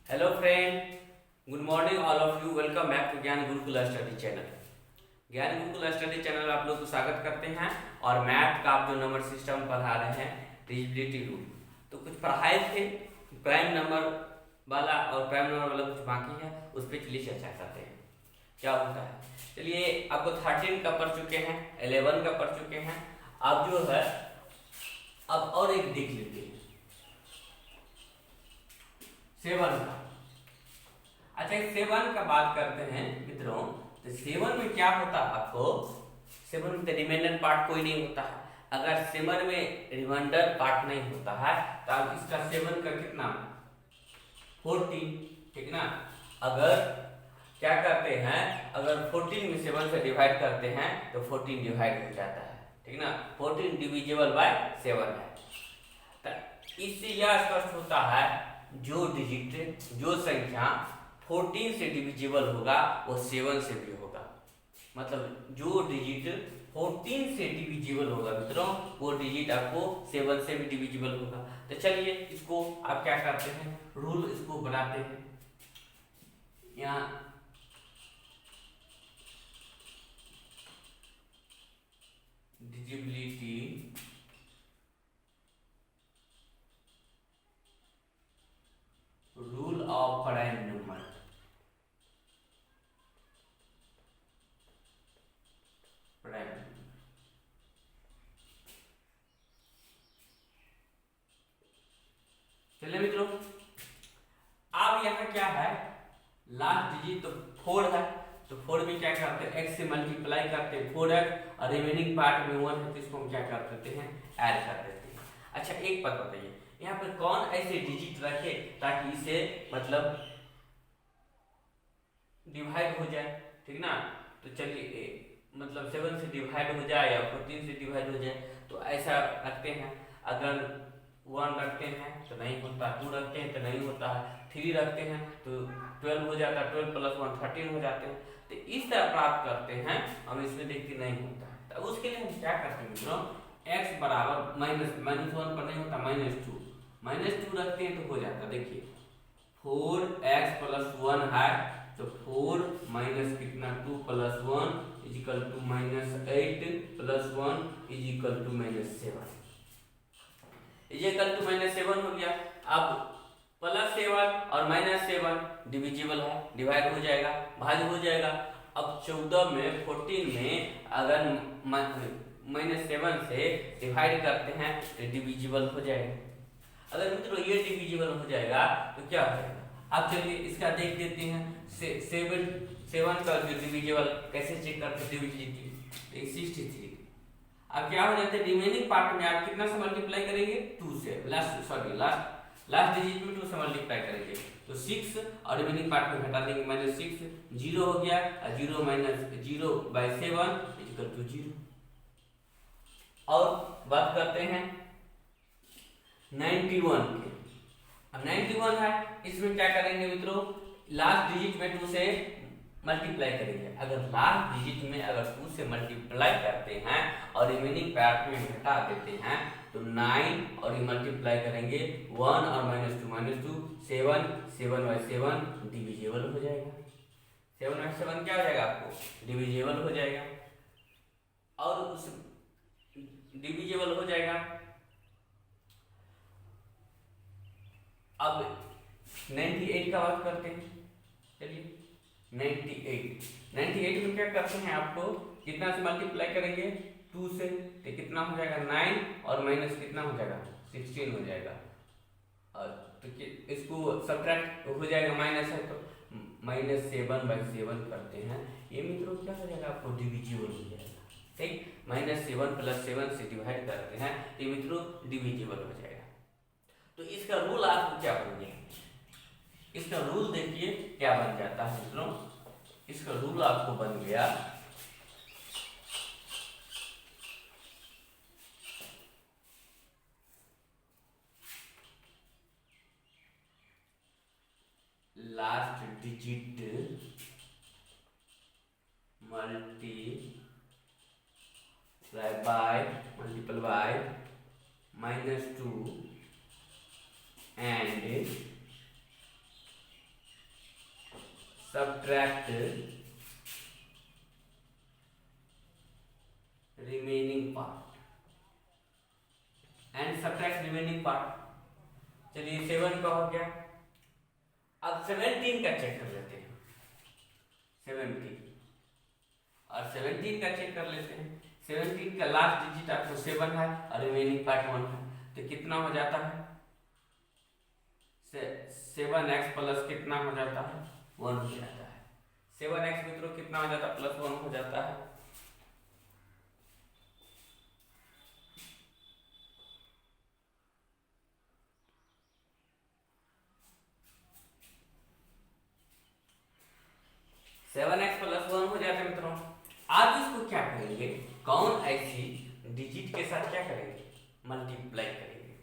Hello friend, good morning all of you. Welcome back to Gyan Gurukul study channel. ज्ञान Gurukul study channel आप लोग को स्वागत करते हैं। और मैथ का आप जो नंबर सिस्टम पढ़ा रहे हैं, डिजिबिलिटी रूल, तो कुछ पढ़ाए थे प्राइम नंबर वाला, और प्राइम नंबर वाला कुछ बाकी है, उस पर चलिए चर्चा करते हैं क्या होता है। चलिए, आपको 13 का पढ़ चुके हैं, 11 का पढ़ चुके हैं। अब जो है, अब और एक देख लेते हैं 7 का। अच्छा, 7 का बात करते हैं मित्रों। तो 7 में क्या होता है आपको? 7 में तो रिमाइंडर पार्ट कोई नहीं होता है। अगर 7 में रिमाइंडर पार्ट नहीं होता है तो आप इसका 7 का कितना 14, ठीक ना। अगर क्या करते हैं, अगर 14 में 7 से डिवाइड करते हैं तो 14 डिवाइड हो जाता है, ठीक ना। 14 डिविजिबल बाय 7 है। तो इससे यह स्पष्ट होता है जो डिजिट, जो संख्या 14 से डिविजिबल होगा वो 7 से भी होगा। मतलब जो डिजिट 14 से डिविजिबल होगा मित्रों, वो डिजिट आपको 7 से भी डिविजिबल होगा। तो चलिए, इसको आप क्या करते हैं, रूल इसको बनाते हैं। यहाँ डिजिबिलिटी रूल ऑफ प्राइम नंबर। चलिए मित्रों, अब यहाँ क्या है, लास्ट डिजिट तो 4 है, तो 4 में क्या करते हैं, x से मल्टीप्लाई करते हैं 4x, और रिमेनिंग पार्ट में 1 है, तो इसको हम क्या कर देते हैं, ऐड कर देते हैं। अच्छा, एक बात बताइए, यहाँ पर कौन ऐसे डिजिट रखे ताकि इसे मतलब डिवाइड हो जाए, ठीक ना। तो चलिए, मतलब 7 से डिवाइड हो जाए या 14 से डिवाइड हो जाए, तो ऐसा रखते हैं। अगर 1 रखते हैं तो नहीं होता, 2 रखते हैं तो नहीं होता है, 3 रखते हैं तो 12 हो जाता है, 12 प्लस 1 13 हो जाते हैं। तो इस तरह प्राप्त करते हैं हम, इसमें देखते नहीं होता है। तो उसके लिए हम क्या करते हैं मित्रों, x बराबर -1 पर नहीं होता, -2 रखते हैं तो हो जाता है। देखिए 4x प्लस 1 है, तो 4 माइनस कितना 2 plus 1 is equal to -8 plus 1 is equal to -7, is equal to -7 हो गया। अब +7 और -7 डिविजिबल है, डिवाइड हो जाएगा, भाग हो जाएगा। अब 14 में 14 में अगर -7 से डिवाइड करते हैं तो डिविजिबल हो जाएगा। अगर मित्रों ये डिविजिबल हो जाएगा तो क्या हो जाएगा, अब चलिए इसका देख देते हैं। 7 का जो डिविजिबल कैसे चेक करते हैं, डिविजिबिलिटी 63। अब क्या हो जाता है, रिमेनिंग पार्ट में आप कितना से मल्टीप्लाई करेंगे, 2 से, लास्ट डिजिट में 2 से मल्टीप्लाई करेंगे तो 6, और रिमेनिंग पार्ट में घटा देंगे -6, 0 हो गया, और 0 - 0/7 इक्वल टू 0। और बात करते हैं 91 की। अब 91 है, इसमें क्या करेंगे मित्रों, लास्ट डिजिट में 2 से मल्टीप्लाई करेंगे। अगर लास्ट डिजिट में अगर 2 से मल्टीप्लाई करते हैं और रिमेनिंग पार्ट में घटा देते हैं तो 9, और ये मल्टीप्लाई करेंगे 1 और -2 7, 7/7 डिविजिबल हो जाएगा। 7/7 क्या हो जाएगा, आपको डिविजिबल हो जाएगा। और उस डिविजिबल हो जाएगा। अब 98 का बात करते हैं। चलिए 98 में क्या करते हैं, आपको कितना से मल्टीप्लाई करेंगे, 2 से, तो कितना हो जाएगा 9, और माइनस कितना हो जाएगा 16 हो जाएगा। और तो इसको सब्ट्रैक्ट हो जाएगा, माइनस है तो -7/7 करते हैं, ये मित्रों क्या हो जाएगा, आपको डिविजिबल हो जाएगा। ठीक, -7 + 7 से डिवाइड करते हैं तो ये मित्रों डिविजिबल हो जाएगा। तो इसका रूल आपको क्या बन गया, इसका रूल देखिए क्या बन जाता है मित्रों। इसका रूल आपको बन गया last digit multiple bye -2 and subtract remaining part and subtract remaining part. चलिए 7 का हो गया। अब 17 का चेक कर लेते हैं। 17 और 17 का चेक कर लेते हैं। 17 का लास्ट डिजिट आपको 7 है और रिमेनिंग पार्ट 1 है, तो कितना हो जाता है? 7x प्लस कितना हो जाता है? 1 हो जाता है। 7x मित्रों कितना हो जाता है? प्लस 1 हो जाता है। सेवन एक्स प्लस 1 हो जाता है मित्रों। आप इसको क्या करेंगे? कौन ऐसी डिजिट के साथ क्या करेंगे? मल्टीप्लाई करेंगे,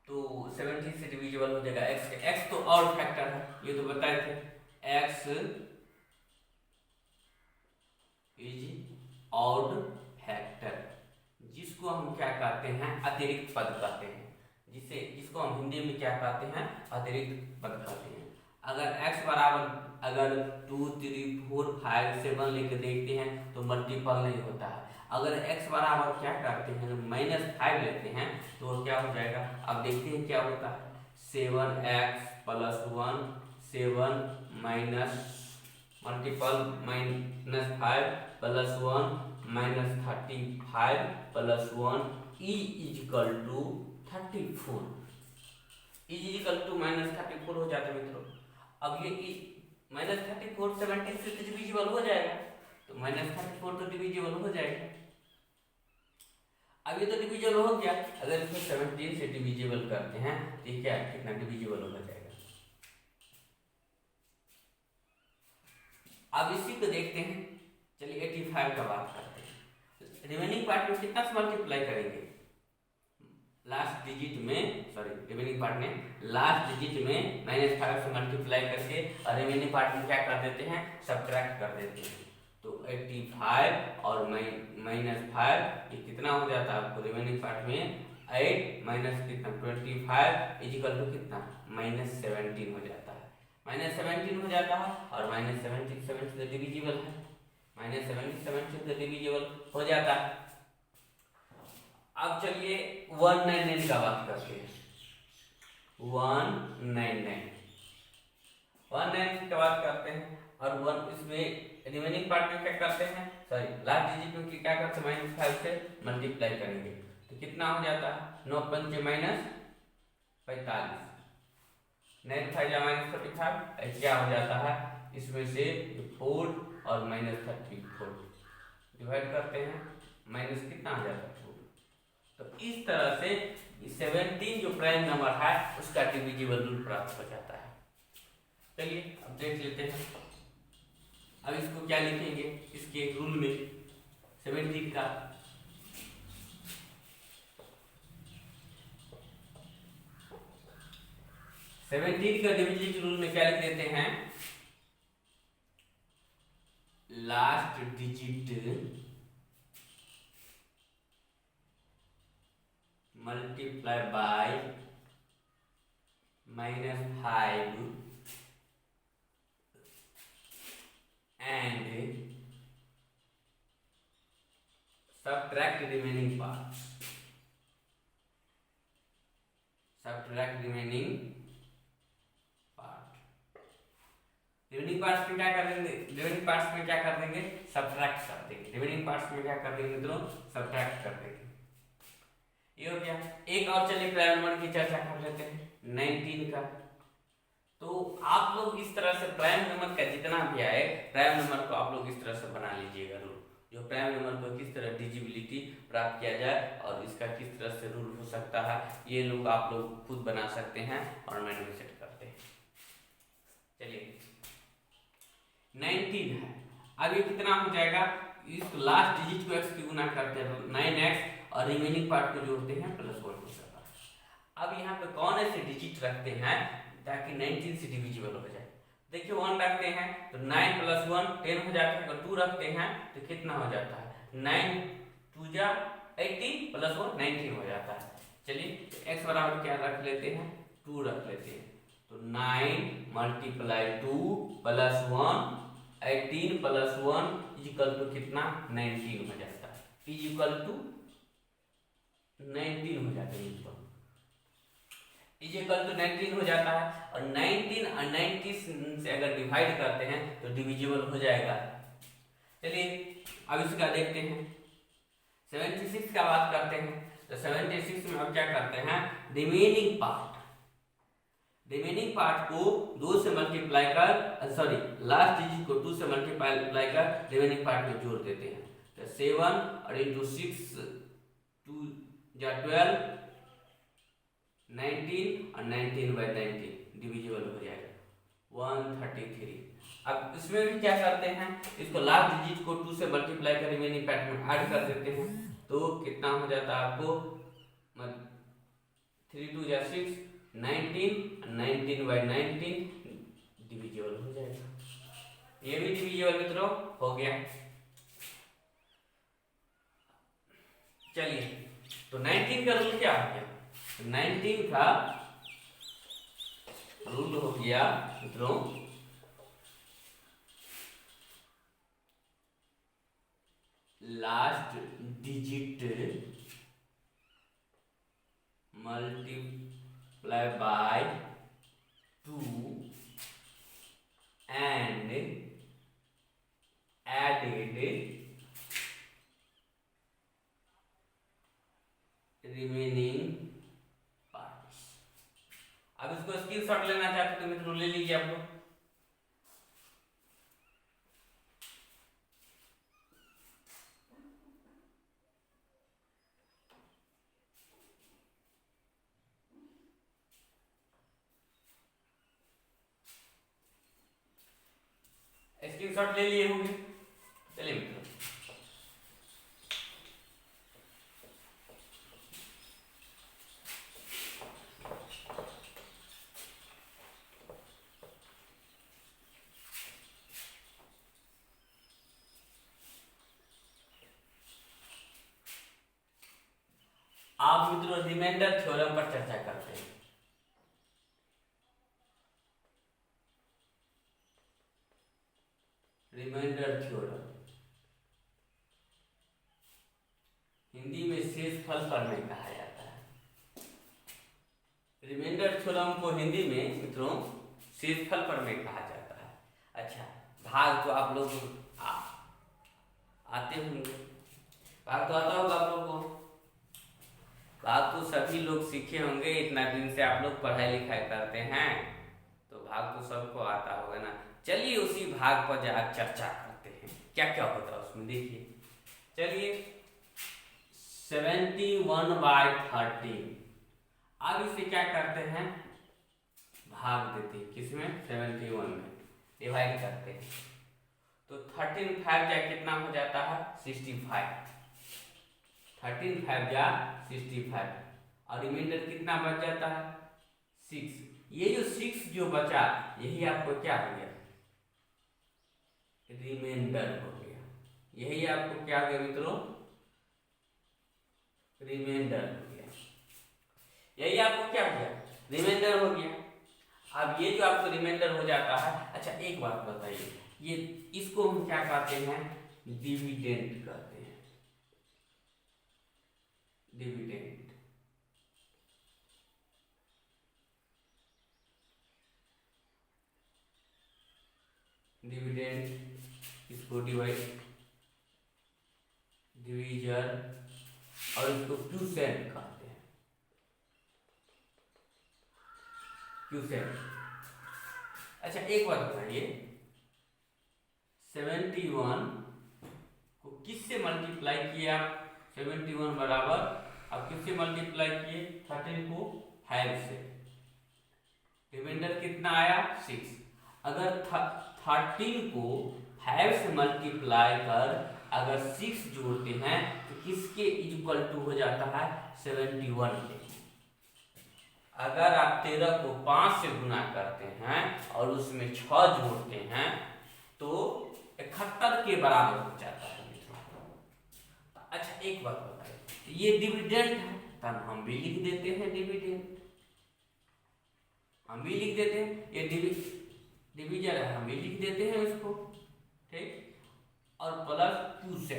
तो 17 से डिविजिबल हो जाएगा x। x तो और फैक्टर है, ये तो बताए थे। x इज ऑड फैक्टर, जिसको हम क्या कहते हैं? अतिरिक्त पद कहते हैं। जिसको हम हिंदी में क्या कहते हैं? अतिरिक्त पद कहते हैं। अगर x बराबर अगर 2, 3, 4, 5, 7 लेके देखते हैं तो मल्टीपल नहीं होता है। अगर x बराबर क्या करते हैं? -5 लेते हैं तो क्या हो जाएगा? अब देखते हैं क्या होता है। 7x plus 1, 7 minus multiple -5 plus 1 -35 plus 1 equal to 34। Equal to -34 हो जाता है मित्रों। अब ये -34 17 से डिविजिबल हो जाएगा, तो -34 तो डिविजिबल हो जाएगा। अब ये तो डिविजिबल हो गया। अगर इसको 17 से डिविजिबल करते हैं तो ये क्या कितना डिविजिबल हो जाएगा? अब इसी को देखते हैं। चलिए 85 का बात करते हैं। रिमेनिंग पार्ट में कितना से मल्टीप्लाई करेंगे? लास्ट डिजिट में, सॉरी रिमेनिंग पार्ट में लास्ट डिजिट में -5 से मल्टीप्लाई करके और रिमेनिंग पार्ट में क्या कर देते हैं? सब्ट्रैक्ट कर देते हैं। तो 85 और -5 ये कितना हो जाता है आपको? रिमेनिंग पार्ट में 8 माइनस कितना 25 इजिकल टू कितना? -17 हो जाता है। -17 हो जाता है और -17 से डिविजिबल है। -17 से डिविजिबल हो जाता है। अब चलिए 199 का बात करते हैं। 199 का बात करते हैं और 1 इसमें रिमेनिंग पार्ट में क्या करते हैं? सॉरी लास्ट डिजिट में क्या करते हैं? -5 से मल्टीप्लाई करेंगे तो कितना हो जाता है? 9 पंचे -45, 9 5 -35 क्या हो जाता है? इसमें से 4 और -34 डिवाइड करते हैं, माइनस कितना आ जाता है? 4। तो इस तरह से 17 जो प्राइम नंबर है उसका डिविजिबल रूल प्राप्त हो जाता है। चलिए अब देख लेते हैं। अब इसको क्या लिखेंगे इसके रूल में? 17 का डिविजिबल रूल में क्या लिख देते हैं? Last digit multiply bye -5 and subtract remaining parts. Subtract remaining part. Remaining parts में क्या कर देंगे? रिमेनिंग पार्ट्स में क्या कर देंगे? सब्ट्रैक्ट कर देंगे। रिमेनिंग पार्ट्स में क्या कर देंगे मित्रों? सब्ट्रैक्ट कर देंगे। ये हो गया। एक और चलिए प्राइम नंबर की चर्चा कर लेते हैं 19 का। तो आप लोग इस तरह से प्राइम नंबर का जितना भी आए प्राइम नंबर को आप लोग इस तरह से बना लीजिएगा रूल, जो प्राइम नंबर को किस तरह डिजिबिलिटी प्राप्त किया जाए और इसका किस तरह से रूल हो सकता है, ये लोग आप लोग खुद बना सकते हैं और मैंने सेट करते हैं। चलिए 19 है। अब ये कितना हो जाएगा? इस लास्ट डिजिट को x की गुना करते हैं 9x और रिमेनिंग पार्ट को जोड़ते हैं +1 के साथ। अब यहाँ पे कौन ऐसे डिजिट रखते हैं ताकि 19 से डिविजिबल हो जाए? देखिए 1 रखते हैं तो 9 + 1 10 हो जाता है। अगर 2 रखते हैं तो कितना हो जाता है? 9 2 जा 18 +1 19 हो जाता है। चलिए x बराबर क्या रख लेते हैं? 2 रख लेते हैं। तो तो 9 multiply 2 plus 1, 18 plus 1 equal to कितना 19 हो जाता है, इक्वल टू 19 हो जाता है, इक्वल टू 19 हो जाता है। और 19 और 90 से अगर डिवाइड करते हैं तो डिविजिबल हो जाएगा। चलिए अब इसका देखते हैं। 76 का बात करते हैं तो 76 में अब क्या करते हैं, रिमेनिंग पार्ट को 2 से मल्टीप्लाई कर, सॉरी लास्ट डिजिट को 2 से मल्टीप्लाई कर रिमेनिंग पार्ट में जोड़ देते हैं। तो 7 और इंटू 6 2 या 12, 19 और 19/19 डिविजिबल हो जाएगा 133। अब इसमें भी क्या करते हैं, इसको लास्ट डिजिट को 2 से मल्टीप्लाई कर रिमेनिंग पार्ट में ऐड कर देते हैं। तो कितना हो जाता है आपको 3 2 या 6, 19, 19/19 डिविजिबल हो जाएगा। ये भी डिविजिबल मित्रों हो गया। चलिए तो 19 का रूल क्या हो गया, 19 का रूल हो गया मित्रों last digit multiply by 2 and added remaining parts. अब इसको स्क्रीनशॉट लेना चाहते तो मित्रों ले लीजिए आप लोग। स्क्रीनशॉट ले लिए होंगे। चलिए मित्रों आप मित्रों रिमाइंडर थ्योरम पर चर्चा करते हैं। रिमाइंडर थ्योरम हिंदी में शेषफल प्रमेय कहा जाता है। रिमाइंडर थ्योरम को हिंदी में मित्रों शेषफल प्रमेय कहा जाता है। अच्छा भाग तो आप लोग आते होंगे, भाग तो आता होगा आप लोग को, भाग तो सभी लोग सीखे होंगे, इतना दिन से आप लोग पढ़ाई लिखाई करते हैं तो भाग तो सबको आता होगा ना। चलिए उसी भाग पर जरा चर्चा करते हैं क्या क्या होता है उसमें। देखिए चलिए 71/13 अब इसे क्या करते हैं, भाग देते हैं किसमें 71 में डिवाइड करते हैं। तो 13 5 जा कितना हो जाता है 65, 13 5 जा 65 और रिमाइंडर कितना बच जाता है 6। ये जो 6 जो बचा यही आपको क्या हो गया रिमाइंडर हो गया। यही आपको क्या हो गया मित्रों रिमाइंडर हो गया। यही आपको क्या हो गया रिमाइंडर हो गया। अब ये जो आपको रिमाइंडर हो जाता है, अच्छा एक बात बताइए, ये इसको हम क्या कहते हैं डिविडेंड कहते हैं, डिविडेंड। डिविडेंड इसको डिवाइड डिवीजन और इसको क्यूसेंट कहते हैं, क्यूसेंट। अच्छा एक बात बताइए 71 को किससे मल्टीप्लाई किए आप, 71 बराबर अब किससे मल्टीप्लाई किए 13 को 5 से, रिमाइंडर कितना आया 6। अगर 13 को 5 से मल्टीप्लाई कर अगर 6 जोड़ते हैं तो किसके इक्वल टू हो जाता है 71 के। अगर आप 13 को 5 से गुना करते हैं और उसमें 6 जोड़ते हैं तो 71 के बराबर हो जाता है। अच्छा एक बात बताइए ये डिविडेंड है तब हम भी लिख देते हैं डिविडेंड। हम भी लिख देते हैं, ये डिवीजन है, हम भी लिख देते हैं इसको, ठीक। और प्लस 2 से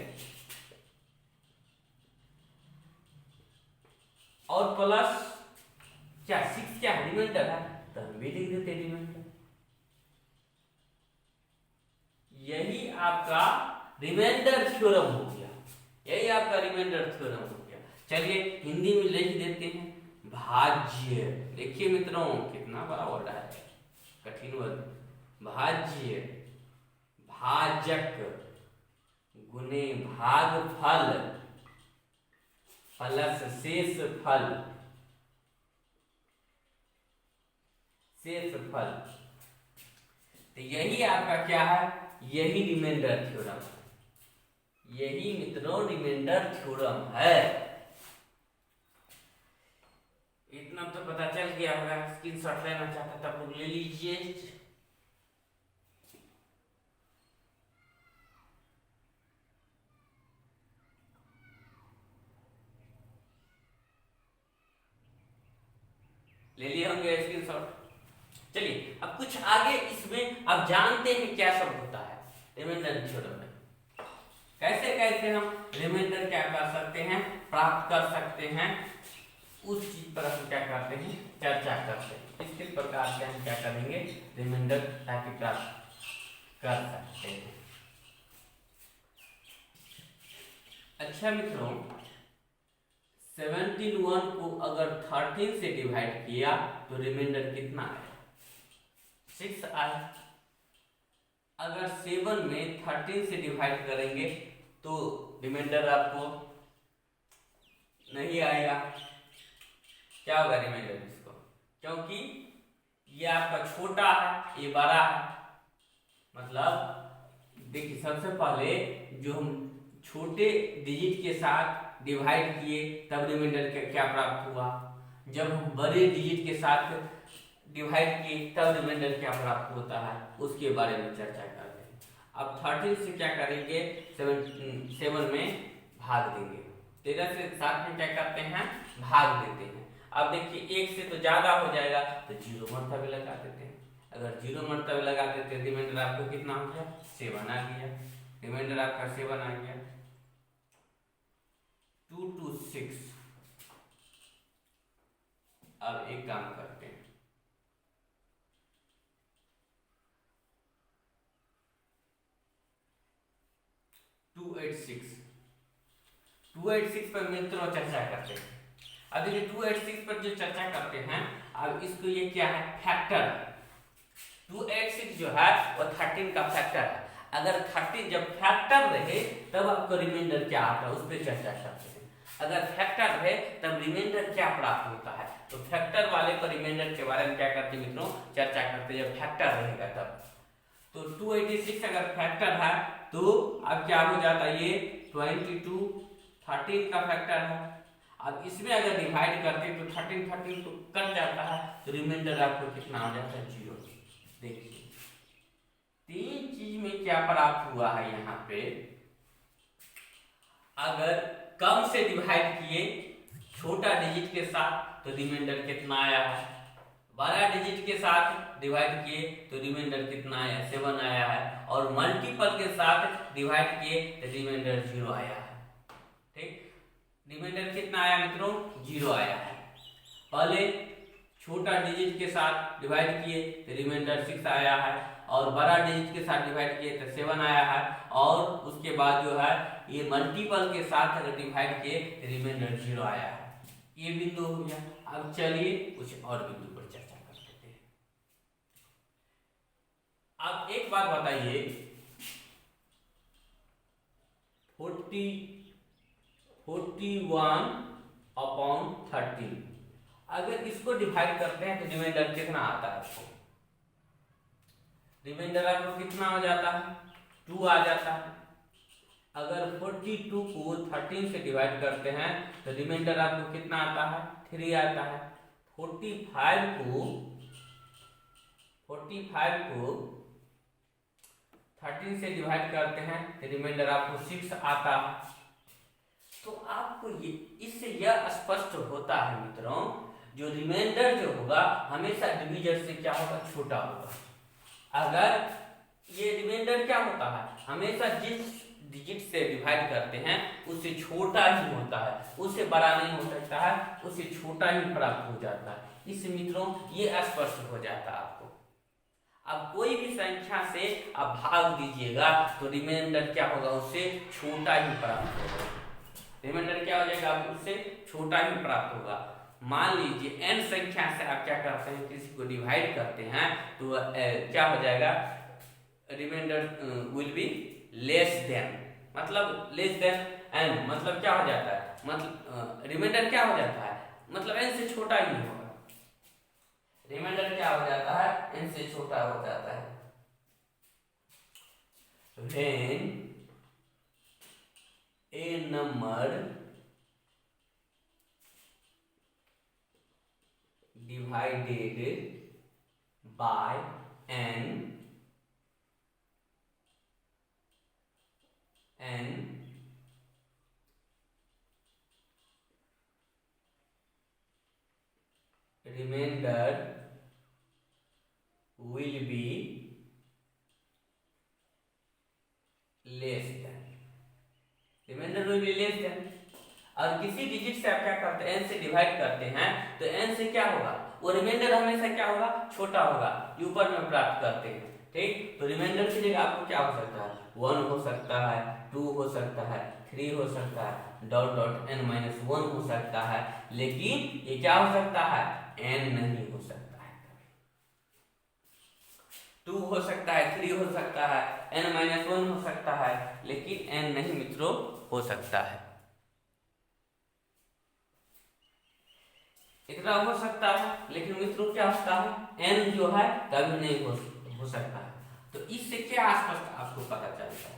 और प्लस क्या 6 क्या रिमाइंडर है, तो हम भी लिख देते हैं रिमाइंडर। यही आपका रिमाइंडर थ्योरम हो गया, यही आपका रिमाइंडर थ्योरम हो गया। चलिए हिंदी में लिख देते हैं भाज्य। देखिए मित्रों कितना बड़ा वर्ड है, कठिन वर्ड। भाज्य, भाजक गुने भागफल प्लस शेष फल, शेष फल। तो यही आपका क्या है, यही रिमाइंडर थ्योरम है, यही मित्रों रिमाइंडर थ्योरम है। इतना तो पता चल गया होगा, स्क्रीनशॉट लेना चाहता था आप लोग ले लीजिए। ले लिए होंगे स्क्रीनशॉट। चलिए अब कुछ आगे इसमें अब जानते हैं क्या सब होता है रिमाइंडर थ्योरम में। कैसे कैसे हम रिमाइंडर क्या कर सकते हैं, प्राप्त कर सकते हैं, उस चीज पर हम क्या करते हैं, चर्चा करते हैं। इस प्रकार से हम क्या करेंगे, रिमाइंडर ताकि प्राप्त कर सकते हैं। अच्छा मित्रों 17 को अगर 13 से डिवाइड किया तो रिमाइंडर कितना आया, 6 आया। अगर 7 में 13 से डिवाइड करेंगे तो रिमाइंडर आपको नहीं आएगा। क्या होगा रिमाइंडर इसको, क्योंकि ये आपका छोटा है ये बड़ा है। मतलब देखिए सबसे पहले जो हम छोटे डिजिट के साथ डिवाइड किए तब रिमाइंडर क्या प्राप्त हुआ, जब हम बड़े डिजिट के साथ डिवाइड किए तब रिमाइंडर क्या प्राप्त होता है, उसके बारे में चर्चा करते हैं। अब 13 से क्या करेंगे, 7 में भाग देंगे। 13 से 7 में क्या करते हैं, भाग देते हैं। अब देखिए 1 से तो ज्यादा हो जाएगा तो 0 मरतबे लगा देते हैं। अगर 0 मरतबे लगा देते रिमाइंडर आपको कितना हो गया, 7 आ गया। रिमाइंडर आपका 7 आ गया। 2 to 6। अब एक काम करते हैं, 286 पर मित्रों चर्चा करते हैं। अब देखिए 286 पर जो चर्चा करते हैं, अब इसको ये क्या है, फैक्टर। 286 जो है वो 13 का फैक्टर है। अगर 13 जब फैक्टर रहे तब आपको रिमाइंडर क्या आता है उस पर चर्चा करते हैं। अगर फैक्टर है तब रिमाइंडर क्या प्राप्त होता है, तो फैक्टर वाले पर रिमाइंडर के बारे में क्या करते हैं मित्रों, चर्चा करते हैं। जब फैक्टर रहेगा तब तो 286 अगर फैक्टर है तो अब क्या हो जाता है, ये 22 13 का फैक्टर है। अब इसमें अगर डिवाइड करते तो 13 तो कट जाता है तो रिमाइंडर आपको कितना आ जाता है, 0। देखिए 3 चीज में क्या प्राप्त हुआ है यहाँ पे, अगर कम से डिवाइड किए छोटा डिजिट के साथ तो रिमाइंडर कितना आया है, बड़ा डिजिट के साथ डिवाइड किए तो रिमाइंडर कितना आया, 7 आया है। और मल्टीपल के साथ डिवाइड किए तो रिमाइंडर 0 आया है। ठीक, रिमाइंडर कितना आया मित्रों, 0 आया है। पहले छोटा डिजिट के साथ डिवाइड किए तो रिमाइंडर 6 आया है, और बड़ा डिजिट के साथ डिवाइड किए तो 7 आया है। और उसके बाद जो है ये मल्टीपल के साथ अगर डिवाइड किए तो रिमाइंडर 0 आया है। ये बिंदु हो गया। अब चलिए कुछ और बिंदु पर चर्चा कर लेते हैं। अब एक बात बताइए, 41/13 अगर इसको डिवाइड करते हैं तो रिमाइंडर कितना आता है आपको, रिमाइंडर आपको कितना हो जाता है, 2 आ जाता है। अगर 42 को 13 से डिवाइड करते हैं तो रिमाइंडर आपको कितना आता है, 3 आता है। 45 को 13 से डिवाइड करते हैं तो रिमाइंडर आपको 6 आता है। तो आपको ये इससे यह स्पष्ट होता है मित्रों, जो रिमाइंडर जो होगा हमेशा डिवीजर से क्या होगा, छोटा होगा। अगर ये रिमाइंडर क्या होता है, हमेशा जिस डिजिट से डिवाइड करते हैं उससे छोटा ही होता है, उससे बड़ा नहीं हो सकता है, उससे छोटा ही प्राप्त हो जाता है। इससे मित्रों ये स्पष्ट हो जाता है आपको। अब कोई भी संख्या से आप भाग दीजिएगा तो रिमाइंडर क्या होगा, उससे छोटा ही प्राप्त होगा। रिमाइंडर क्या हो जाएगा, आपको उससे छोटा ही प्राप्त होगा। मान लीजिए n संख्या से आप क्या करते हैं, किसी को डिवाइड करते हैं तो क्या हो जाएगा, reminder will be less than, मतलब लेस देन n, मतलब क्या हो जाता है, मतलब रिमाइंडर क्या हो जाता है, मतलब n से छोटा ही होगा। रिमाइंडर क्या हो जाता है, n से छोटा हो जाता है। When a number divided by n remainder will be less than, reminder will be less than. और किसी डिजिट से आप क्या करते हैं, n से डिवाइड करते हैं तो n से क्या होगा, वो रिमाइंडर हमेशा क्या होगा, छोटा होगा, ऊपर में प्राप्त करते हैं। ठीक, तो रिमाइंडर की जगह आपको क्या हो सकता है, 1 हो सकता है, 2 हो सकता है, 3 हो सकता है, डॉट डॉट n माइनस 1 हो सकता है, लेकिन ये क्या हो सकता है, n नहीं हो सकता है। 2 हो सकता है, 3 हो सकता है, n माइनस 1 हो सकता है, लेकिन n नहीं मित्रों हो सकता है। इतना हो सकता है, लेकिन मित्रों क्या होता है, n जो है कभी नहीं हो सकता है। तो इससे क्या स्पष्ट आपको पता चलता है,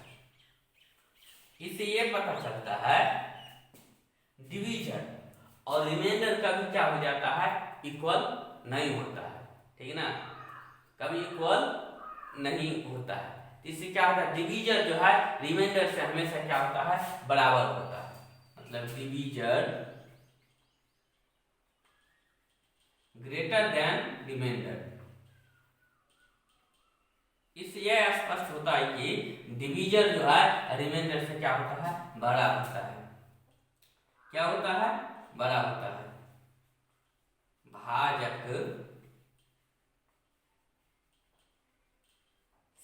इससे ये पता चलता है डिवीजन और रिमाइंडर कभी क्या हो जाता है, इक्वल नहीं होता है। ठीक है ना, कभी इक्वल नहीं होता है। इससे क्या होता है, डिवीजर जो है रिमाइंडर से हमेशा क्या होता है, बराबर होता है। मतलब डिवीजर ग्रेटर देन रिमाइंडर। इससे यह स्पष्ट होता है कि डिवीजर जो है रिमाइंडर से क्या होता है, बड़ा होता है। क्या होता है, बड़ा होता है। भाजक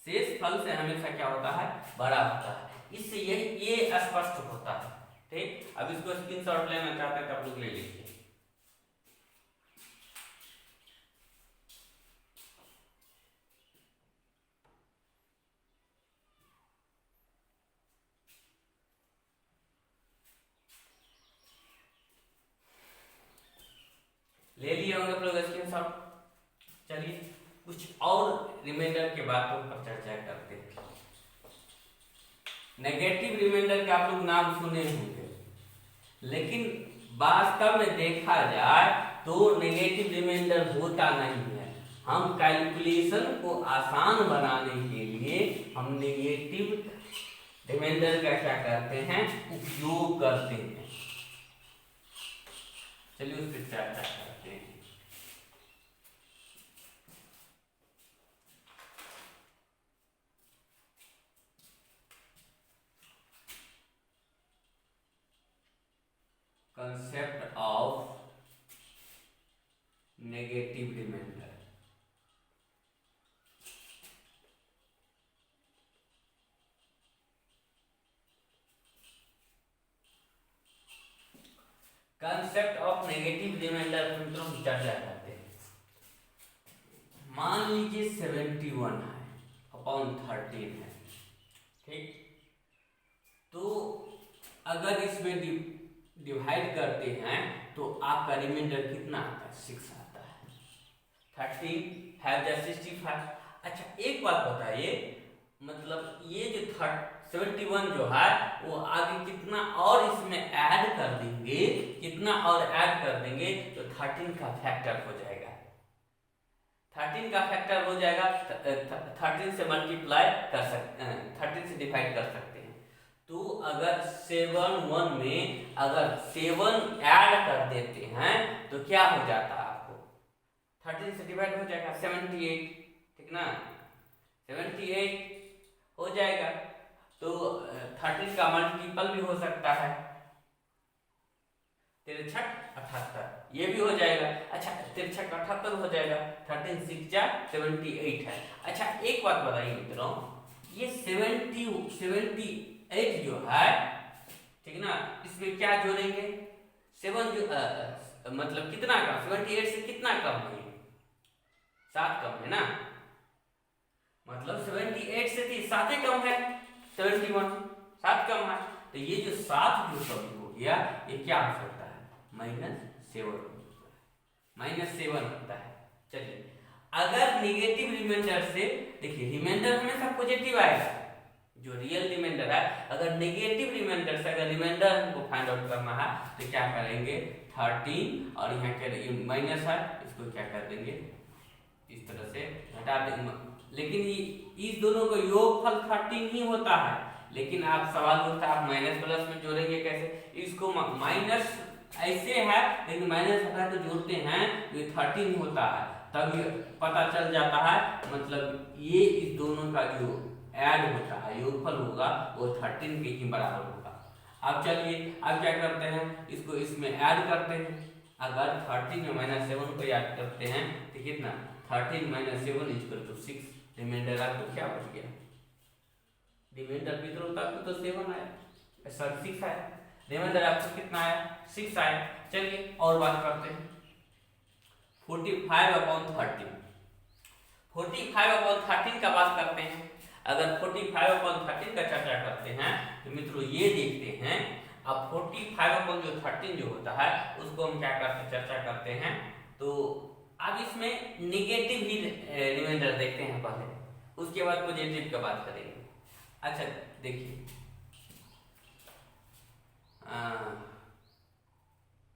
शेष फल से हमेशा क्या होता है, बड़ा होता है। इससे ये स्पष्ट होता है। ठीक, अब इसको स्क्रीनशॉट लेना चाहते हैं तो आप लोग ले लीजिए। ले लिए होंगे आप लोग स्क्रीनशॉट। चलिए कुछ और रिमाइंडर के बातों पर चर्चा करते हैं। नेगेटिव रिमाइंडर के आप लोग नाम सुने होंगे, लेकिन वास्तव में देखा जाए तो नेगेटिव रिमाइंडर होता नहीं है। हम कैलकुलेशन को आसान बनाने के लिए हम नेगेटिव रिमाइंडर का क्या करते हैं, उपयोग करते हैं। चलिए उस पर चर्चा करते हैं। Concept of negative reminder. Concept of negative reminder मित्रों की चर्चा करते हैं। मान लीजिए 71 है अपॉन 13 है। ठीक, तो अगर इसमें डिवाइड करते हैं तो आपका रिमाइंडर कितना आता है, 6 आता है। 13 5 जा 65। अच्छा एक बात बताइए, मतलब ये जो 71 जो है वो आगे कितना और इसमें ऐड कर देंगे, कितना और ऐड कर देंगे तो 13 का फैक्टर हो जाएगा। 13 का फैक्टर हो जाएगा, 13 से मल्टीप्लाई कर सकते हैं, 13 से डिवाइड कर सकते हैं। तो अगर 71 में अगर 7 ऐड कर देते हैं तो क्या हो जाता है, 13 से डिवाइड हो जाएगा 78, ठीक ना, 78 हो जाएगा। तो 13 का मल्टीपल भी हो सकता है, 13 छक 78, ये भी हो जाएगा। अच्छा 13 छक 78 हो जाएगा, 13 6 जा 78 है। अच्छा एक बात बताइए मित्रों, ये 78 जो है, ठीक ना, इसमें क्या जोड़ेंगे, 7 जो मतलब कितना कम, 78 से कितना कम है, 7 कम है ना, मतलब 78 से 7 कम है, 71 7 कम है। तो ये जो 7 जो कभी हो गया, ये क्या हो सकता है, -7 होता है। चलिए अगर निगेटिव रिमाइंडर से, देखिए रिमाइंडर हमेशा पॉजिटिव आएगा, जो रियल रिमाइंडर है, अगर नेगेटिव रिमाइंडर से अगर रिमाइंडर हमको फाइंड आउट करना है तो क्या करेंगे, 13 और यहाँ क्या माइनस है, इसको क्या कर देंगे, इस तरह से हटा देंगे। लेकिन इस दोनों का योगफल 13 ही होता है, लेकिन आप सवाल उठता है आप माइनस प्लस में जोड़ेंगे कैसे, इसको माइनस ऐसे है, लेकिन माइनस हटा के जोड़ते हैं तो ये 13 होता है, तब ये पता चल जाता है, मतलब ये इस दोनों का जो ऐड होता है, योगफल होगा वो 13 के ही बराबर होगा। अब चलिए अब क्या करते हैं, इसको इसमें ऐड करते हैं। अगर 13 में -7 को ऐड करते हैं तो कितना, 13 - 7 = 6, रिमाइंडर आपको क्या बच गया, रिमाइंडर मित्रों आपको तो 7 आया, सर 6 आया, रिमाइंडर आपको कितना आया, 6 आया। चलिए और बात करते हैं, 45/13, 45/13 का बात करते हैं। अगर 45/13 का चर्चा करते हैं तो मित्रों ये देखते हैं, अब 45/13 जो होता है उसको हम क्या करते, चर्चा करते हैं। तो अब इसमें निगेटिव ही रिमाइंडर देखते हैं पहले, उसके बाद पॉजिटिव का बात करेंगे। अच्छा देखिए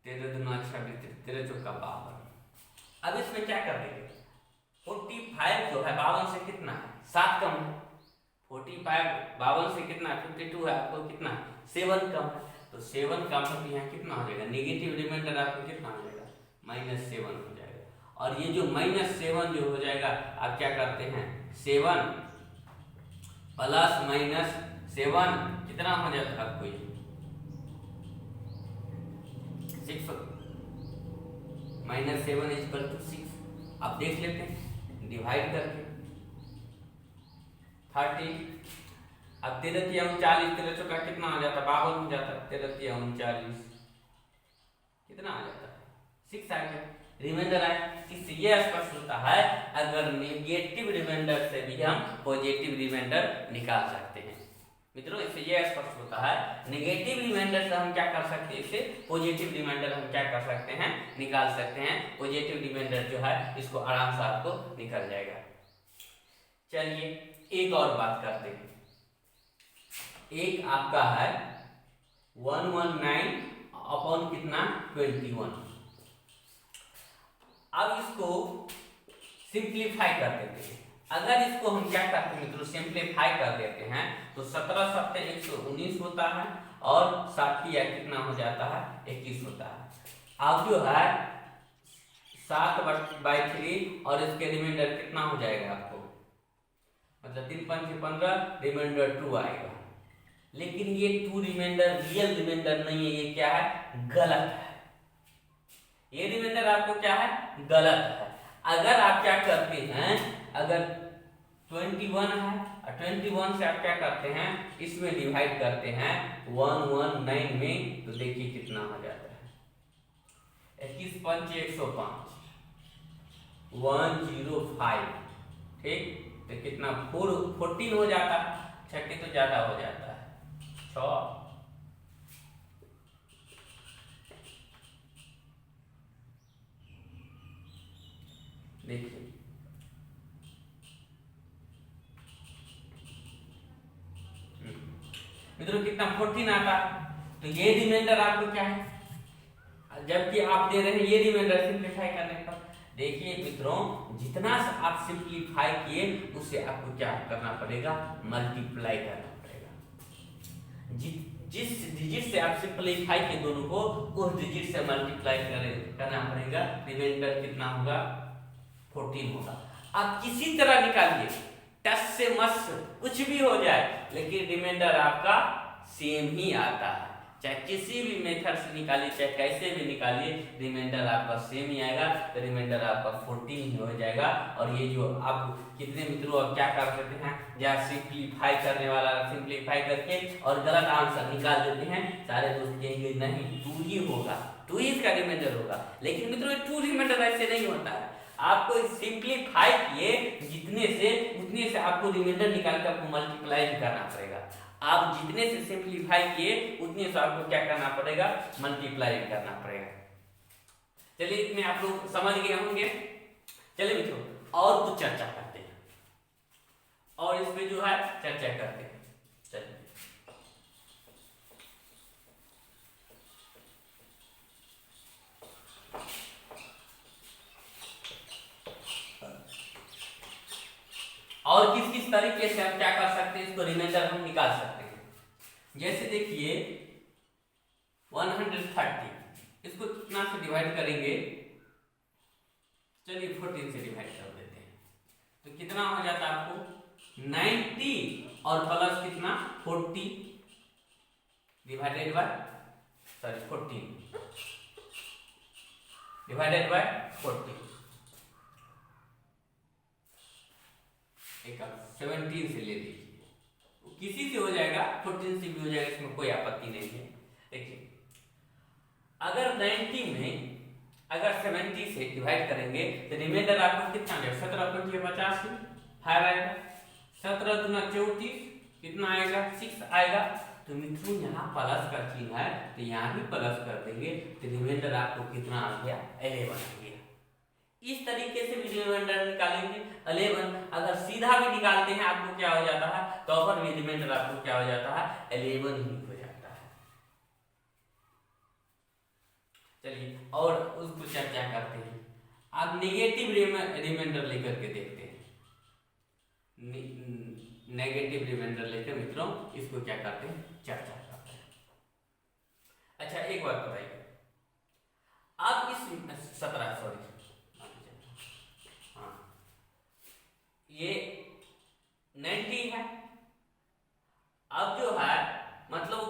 13 दूना 26, 13 चौका 52। अब इसमें क्या कर देंगे, 45 जो है 52 से कितना है, 7 कम है, 45 52 से कितना 52 है, आपको कितना 7 कम है, तो 7 कम है तो यहाँ कितना हो जाएगा, नेगेटिव रिमाइंडर आपको कितना हो जाएगा, -7 हो जाएगा। और ये जो -7 जो हो जाएगा, आप क्या करते हैं, 7 + -7 कितना हो जाता है आपको, ये 6, -7 = 6। आप देख लेते हैं डिवाइड करके 30। अब 13 × 39, 13 चौका कितना आ जाता है, 52 हो जाता है, 13 × 39 कितना आ जाता है, 6 आ गया, रिमाइंडर आया। इससे यह स्पष्ट होता है अगर नेगेटिव रिमाइंडर से भी हम पॉजिटिव रिमाइंडर निकाल सकते हैं। मित्रों इससे यह स्पष्ट होता है, नेगेटिव रिमाइंडर से हम क्या कर सकते हैं, इससे पॉजिटिव रिमाइंडर हम क्या कर सकते हैं, निकाल सकते हैं। पॉजिटिव रिमाइंडर जो है इसको आराम से आपको निकल जाएगा। चलिए एक और बात करते हैं, एक आपका है 119 अपॉन कितना 21। अब इसको सिंप्लीफाई कर देते हैं। अगर इसको हम क्या करते हैं मित्रों, सिंप्लीफाई कर देते हैं तो 17 × 7 = 119 होता है, और 7 कितना हो जाता है, 21 होता है। अब जो है 7/3 और इसके रिमाइंडर कितना हो जाएगा आपको, मतलब 3 × 5 = 15, रिमाइंडर 2 आएगा। लेकिन ये 2 रिमाइंडर रियल रिमाइंडर नहीं है, ये क्या है, गलत है। ये रिमाइंडर आपको क्या है, गलत है। अगर आप क्या करते हैं, अगर 21 है और 21 से आप क्या करते हैं, इसमें डिवाइड करते हैं 119 में, तो देखिए कितना हो जाता है, 21 × 5 = 105, 105, ठीक, तो कितना 14 हो जाता है, 30 तो ज्यादा हो जाता है, 6। देखिए मित्रों कितना 14 आता है, तो ये रिमाइंडर आपको क्या है, जबकि आप दे रहे हैं ये रिमाइंडर सिंप्लीफाई करने पर। देखिए मित्रों जितना आप सिंप्लीफाई किए उससे आपको क्या करना पड़ेगा, मल्टीप्लाई करना पड़ेगा। जिस डिजिट से आप सिंप्लीफाई किए दोनों को, उस डिजिट से मल्टीप्लाई करना पड़ेगा। रिमाइंडर कितना होगा, 14 होगा। आप किसी तरह निकालिए, टस से मस कुछ भी हो जाए, लेकिन रिमाइंडर आपका सेम ही आता है। चाहे किसी भी मेथड से निकालिए, चाहे कैसे भी निकालिए, रिमाइंडर आपका सेम ही आएगा। तो रिमाइंडर आपका 14 ही हो जाएगा। और ये जो आप कितने मित्रों अब क्या कर सकते हैं, या सिंप्लीफाई करने वाला सिंप्लीफाई करके और गलत आंसर निकाल देते हैं। सारे दोस्त कहेंगे नहीं 2 ही होगा, 2 ही इसका रिमाइंडर होगा। लेकिन मित्रों 2 रिमाइंडर ऐसे नहीं होता है। आपको सिंप्लीफाई किए जितने से उतने से आपको रिमाइंडर निकाल कर आपको मल्टीप्लाई भी करना पड़ेगा। आप जितने से सिंप्लीफाई किए उतने से आपको क्या करना पड़ेगा, मल्टीप्लाई भी करना पड़ेगा। चलिए इतने आप लोग समझ गए होंगे। चलिए मित्रों और कुछ चर्चा करते हैं, और इसमें जो है चर्चा करते हैं। चलिए और किस किस तरीके से हम क्या कर सकते हैं, इसको रिमाइंडर हम निकाल सकते हैं। जैसे देखिए 130, इसको कितना से डिवाइड करेंगे, चलिए 14 से डिवाइड कर देते हैं। तो कितना हो जाता है आपको 90 और प्लस कितना 40 डिवाइडेड बाय 14 डिवाइडेड बाय 40 17 से ले लीजिए, किसी से हो जाएगा, 14 से भी हो जाएगा, इसमें कोई आपत्ति नहीं है। देखिए अगर 90 में अगर 70 से डिवाइड करेंगे तो रिमाइंडर आपको कितना आएगा, 17 × 50 5 आएगा, 17 × 34 कितना आएगा 6 आएगा। तो मित्रों यहाँ प्लस का चिन्ह है तो यहाँ भी प्लस कर देंगे, तो रिमाइंडर आपको कितना आ गया 11 आ गया। इस तरीके से भी रिमाइंडर निकालेंगे 11। अगर सीधा भी निकालते हैं आपको क्या हो जाता है, तो पर भी रिमाइंडर आपको क्या हो जाता है 11 ही हो जाता है। चलिए और उसको चर्चा करते हैं। अब नेगेटिव रिमाइंडर लेकर के देखते हैं। नेगेटिव रिमाइंडर लेकर मित्रों इसको क्या करते हैं, चर्चा करते हैं। अच्छा एक बात बताइए, आप इस 17 सॉरी ये 90 है। अब जो है मतलब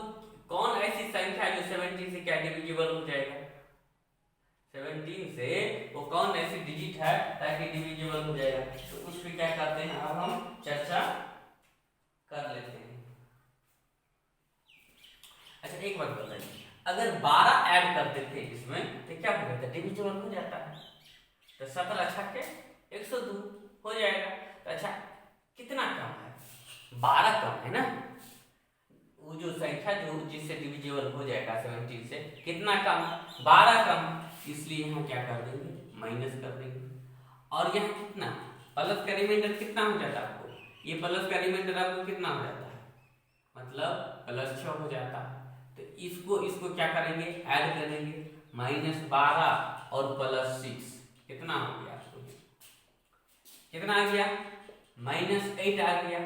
कौन ऐसी संख्या है जो 17 से क्या डिविजिबल हो जाएगा, 17 से वो कौन ऐसी डिजिट है ताकि डिविजिबल हो जाएगा। तो उस पर क्या करते हैं, अब हम चर्चा कर लेते हैं। अच्छा एक बात बताइए, अगर 12 ऐड करते थे इसमें तो क्या हो जाता है, डिविजिबल हो जाता है। तो 17 छक्के 102 हो जाएगा। तो अच्छा कितना कम है, 12 कम है ना, वो जो संख्या जो जिससे डिविजिबल हो जाएगा 17 से कितना कम, 12 कम, इसलिए यहाँ क्या कर देंगे माइनस कर देंगे। और यहाँ कितना प्लस का रिमाइंडर कितना हो जाता है आपको, ये प्लस का रिमाइंडर आपको कितना हो जाता है, मतलब +6 हो जाता है। तो इसको क्या करेंगे ऐड करेंगे, -12 और +6 कितना हो गया, कितना आ गया -8 आ गया,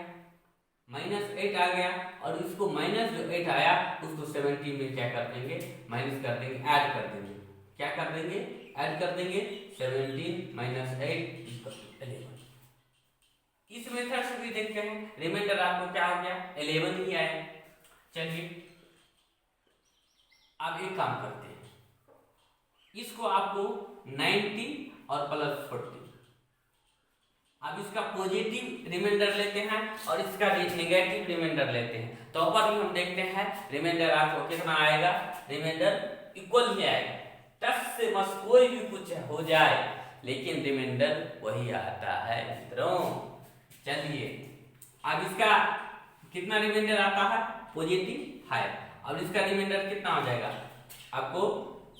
-8 आ गया। और इसको माइनस जो 8 आया उसको 17 में क्या कर देंगे माइनस कर देंगे, ऐड कर देंगे। क्या कर देंगे, ऐड कर देंगे 17 - 8 = 11। इस मेथड से भी देखते हैं रिमाइंडर आपको क्या हो गया 11 ही आया। चलिए अब एक काम करते हैं, इसको आपको 90 और +40, अब इसका पॉजिटिव रिमाइंडर लेते हैं और इसका नेगेटिव रिमाइंडर लेते हैं। तो ऊपर भी हम देखते हैं रिमाइंडर आपको कितना आएगा, रिमाइंडर इक्वल ही आएगा। टस से मस कोई भी कुछ हो जाए लेकिन रिमाइंडर वही आता है मित्रों। चलिए अब इसका कितना रिमाइंडर आता है, पॉजिटिव 5। अब इसका रिमाइंडर कितना हो जाएगा, आपको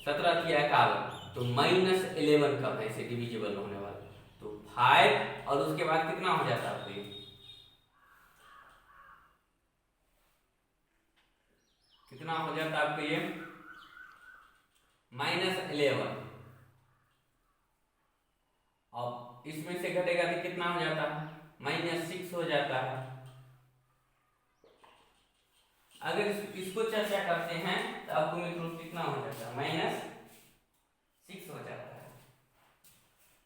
17 किया है काल, तो -11 कम है इसे डिविजिबल होने वाला, तो 5 और उसके बाद कितना हो जाता है आपको, कितना हो जाता है आपको ये -11। अब इसमें से घटेगा तो कितना हो जाता है -6 हो जाता है। अगर इसको चर्चा करते हैं तो आपको मित्रों कितना हो जाता है -6 हो जाता है।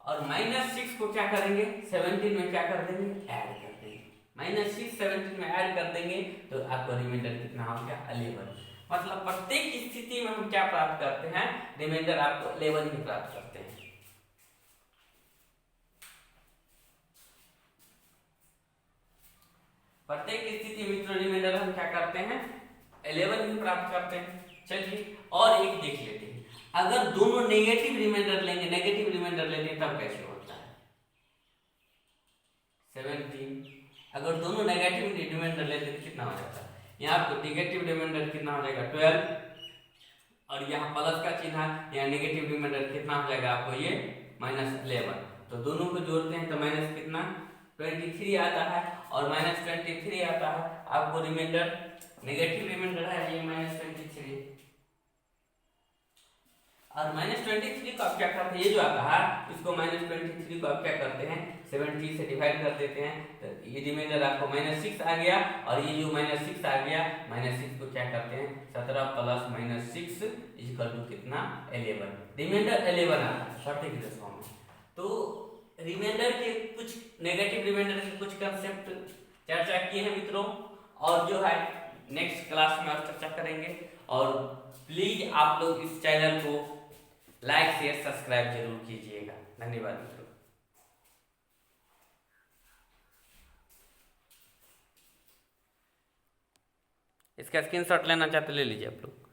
और -6 को क्या करेंगे 17 में क्या कर देंगे ऐड कर देंगे। -6 17 में ऐड कर देंगे तो आपको रिमाइंडर कितना हो गया 11। मतलब प्रत्येक स्थिति में हम क्या प्राप्त करते हैं रिमाइंडर आपको 11 ही प्राप्त करते हैं। प्रत्येक स्थिति में मित्रों रिमाइंडर हम क्या करते हैं 11 ही प्राप्त करते हैं। चलिए और एक देख लेते हैं, अगर दोनों नेगेटिव रिमाइंडर लेंगे, नेगेटिव रिमाइंडर लेते हैं तब कैसे होता है 17। अगर दोनों नेगेटिव रिमाइंडर लेते हैं तो कितना हो जाता है, यहाँ पर नेगेटिव रिमाइंडर कितना हो जाएगा 12 और यहाँ प्लस का चिन्ह है, यहाँ नेगेटिव रिमाइंडर कितना हो जाएगा आपको ये -11। तो दोनों को जोड़ते हैं तो माइनस कितना 23 आता है और -23 आता है। आपको रिमाइंडर नेगेटिव रिमाइंडर है ये -23 और -23 को आप क्या करते हैं, ये जो आता है इसको -23 को आप क्या करते हैं 70 से डिवाइड कर देते हैं तो ये रिमाइंडर आपको -6 आ गया और ये जो -6 आ गया -6 को क्या करते हैं 17 प्लस -6 इक्वल टू कितना 11। रिमाइंडर 11 आता है सटीक दशमलव में। तो रिमाइंडर के कुछ नेगेटिव रिमाइंडर के कुछ कंसेप्ट चर्चा किए हैं मित्रों और जो है नेक्स्ट क्लास में और चर्चा करेंगे। और प्लीज आप लोग इस चैनल को लाइक शेयर सब्सक्राइब जरूर कीजिएगा। धन्यवाद मित्रों। इसका स्क्रीनशॉट लेना चाहते ले लीजिए आप लोग।